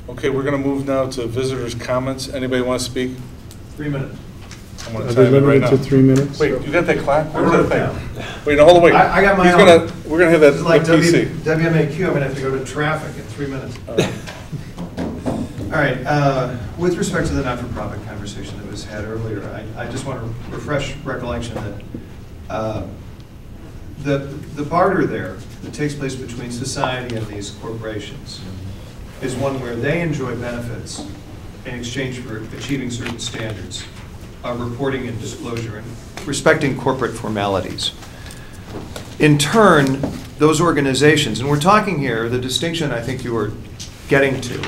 Okay, we're going to move now to visitors' comments. Anybody want to speak? 3 minutes. I'm going Are to they time it right limited now. to 3 minutes? Wait, you got that clock? Where's I wrote that it thing? Wait, no, hold on, wait. I got my He's own. gonna, we're going to have that This is like the PC. WMAQ, I'm going to have to go to traffic in 3 minutes. All right, with respect to the not-for-profit conversation that was had earlier, I just want to refresh recollection that the barter there that takes place between society and these corporations is one where they enjoy benefits in exchange for achieving certain standards of reporting and disclosure and respecting corporate formalities. In turn, those organizations, and we're talking here, the distinction I think you were getting to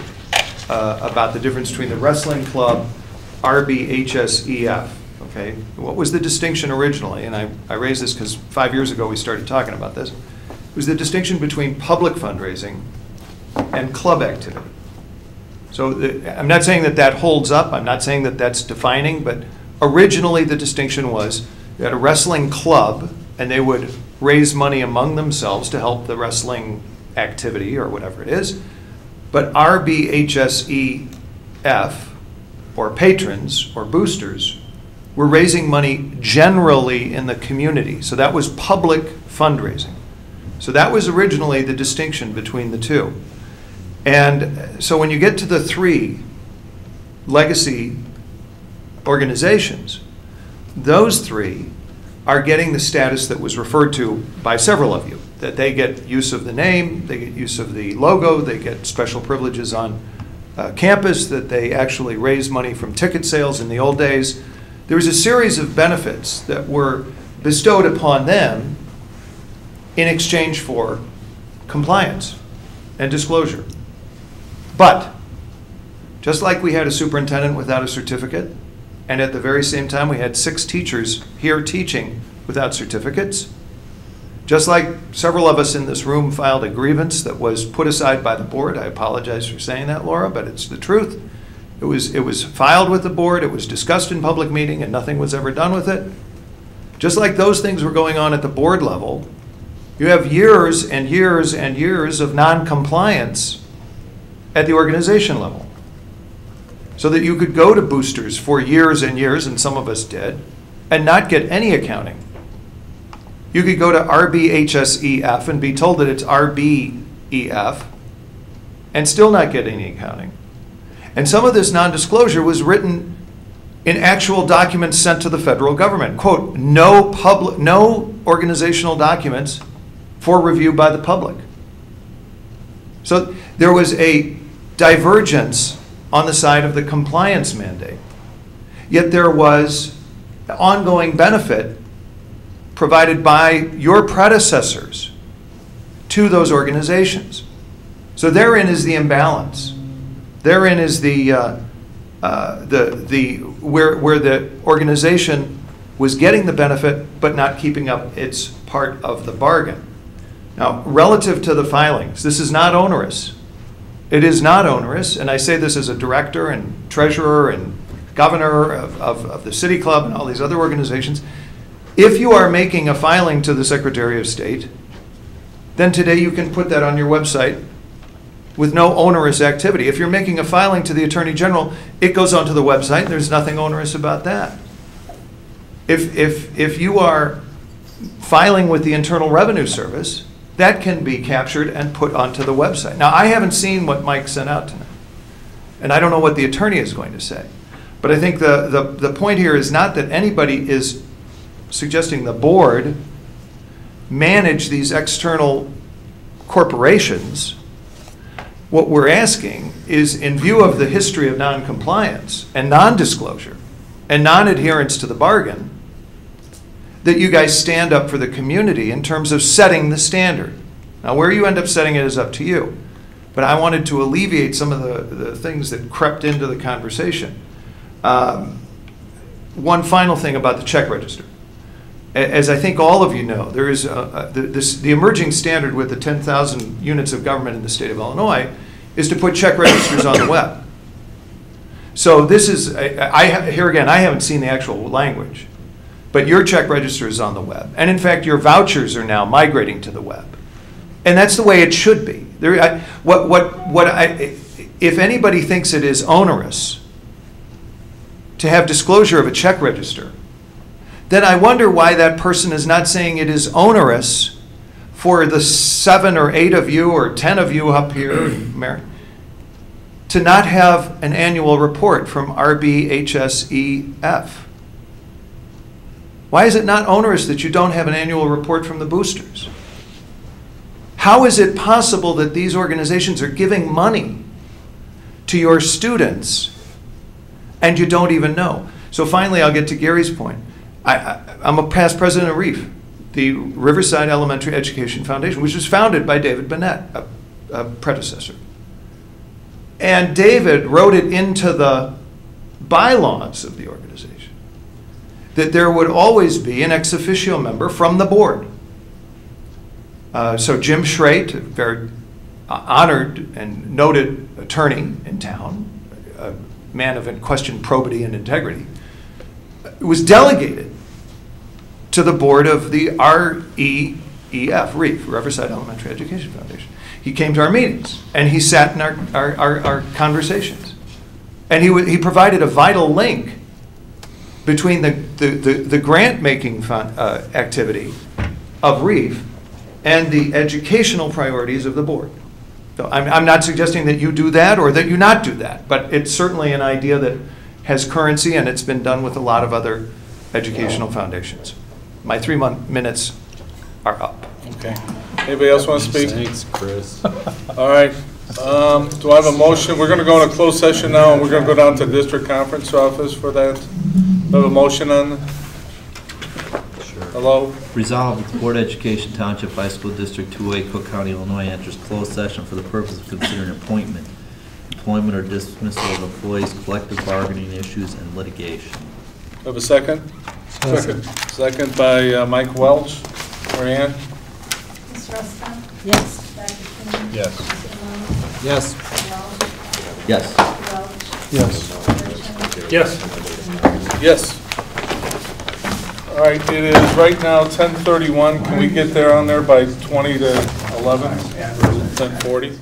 about the difference between the wrestling club, RBHSEF, okay? What was the distinction originally? And I raised this because 5 years ago we started talking about this. It was the distinction between public fundraising and club activity. So I'm not saying that that holds up, I'm not saying that that's defining, but originally the distinction was you had a wrestling club and they would raise money among themselves to help the wrestling activity or whatever it is. But RBHSEF, or patrons or boosters, were raising money generally in the community. So that was public fundraising. So that was originally the distinction between the two. And so when you get to the three legacy organizations, those three are getting the status that was referred to by several of you, that they get use of the name, they get use of the logo, they get special privileges on campus, that they actually raise money from ticket sales in the old days. There was a series of benefits that were bestowed upon them in exchange for compliance and disclosure. But just like we had a superintendent without a certificate, and at the very same time we had 6 teachers here teaching without certificates, just like several of us in this room filed a grievance that was put aside by the board. I apologize for saying that, Laura, but it's the truth. It was filed with the board, it was discussed in public meeting, and nothing was ever done with it. Just like those things were going on at the board level, you have years and years and years of non-compliance at the organization level. So that you could go to boosters for years and years, and some of us did, and not get any accounting. You could go to RBHSEF and be told that it's RBEF and still not get any accounting. And some of this non-disclosure was written in actual documents sent to the federal government. Quote, no organizational documents for review by the public. So there was a divergence on the side of the compliance mandate. Yet there was ongoing benefit provided by your predecessors to those organizations. So therein is the imbalance. Therein is where the organization was getting the benefit but not keeping up its part of the bargain. Now, relative to the filings, this is not onerous. It is not onerous, and I say this as a director and treasurer and governor of the City Club and all these other organizations. If you are making a filing to the Secretary of State, then today you can put that on your website with no onerous activity. If you're making a filing to the Attorney General, it goes onto the website, and there's nothing onerous about that. If you are filing with the Internal Revenue Service, that can be captured and put onto the website. Now, I haven't seen what Mike sent out tonight, and I don't know what the attorney is going to say. But I think the point here is not that anybody is suggesting the board manage these external corporations. What we're asking is, in view of the history of non-compliance and non-disclosure and non-adherence to the bargain, that you guys stand up for the community in terms of setting the standard. Now, where you end up setting it is up to you. But I wanted to alleviate some of the things that crept into the conversation. One final thing about the check register. As I think all of you know, there is the emerging standard with the 10,000 units of government in the state of Illinois is to put check registers on the web. So this is, here again, I haven't seen the actual language, but your check register is on the web. And in fact, your vouchers are now migrating to the web. And that's the way it should be. if anybody thinks it is onerous to have disclosure of a check register, then I wonder why that person is not saying it is onerous for the 7 or 8 of you or 10 of you up here, Mary, to not have an annual report from RBHSEF. Why is it not onerous that you don't have an annual report from the boosters? How is it possible that these organizations are giving money to your students and you don't even know? So finally, I'll get to Gary's point. I'm a past president of REEF, the Riverside Elementary Education Foundation, which was founded by David Bennett, a predecessor. And David wrote it into the bylaws of the organization that there would always be an ex officio member from the board. So Jim Schrate, a very honored and noted attorney in town, a man of unquestioned probity and integrity, was delegated to the board of the REEF, Riverside Elementary Education Foundation. He came to our meetings, and he sat in our conversations. And he provided a vital link between the grant-making activity of REEF and the educational priorities of the board. So I'm not suggesting that you do that or that you not do that, but it's certainly an idea that has currency, and it's been done with a lot of other educational foundations. My 3 minutes are up. Okay. Anybody else want to speak? Thanks, Chris. All right. Do I have a motion? We're going to go in a closed session now, and we're going to go down to district conference office for that. Do I have a motion on? Sure. Hello? Resolved that the Board of Education, Township High School District 2A, Cook County, Illinois, enters closed session for the purpose of considering appointment, employment, or dismissal of employees, collective bargaining issues, and litigation. Have a second? Second. Second by Mike Welch. Marianne? Ms. Ruska? Yes. Dr. King? Yes. Mr. Malone? Yes. Yes. Mr. Welch? Yes. Mr. Yes. Yes. All right, it is right now 10:31. Can we get there on there by 20 to 11? 10:40?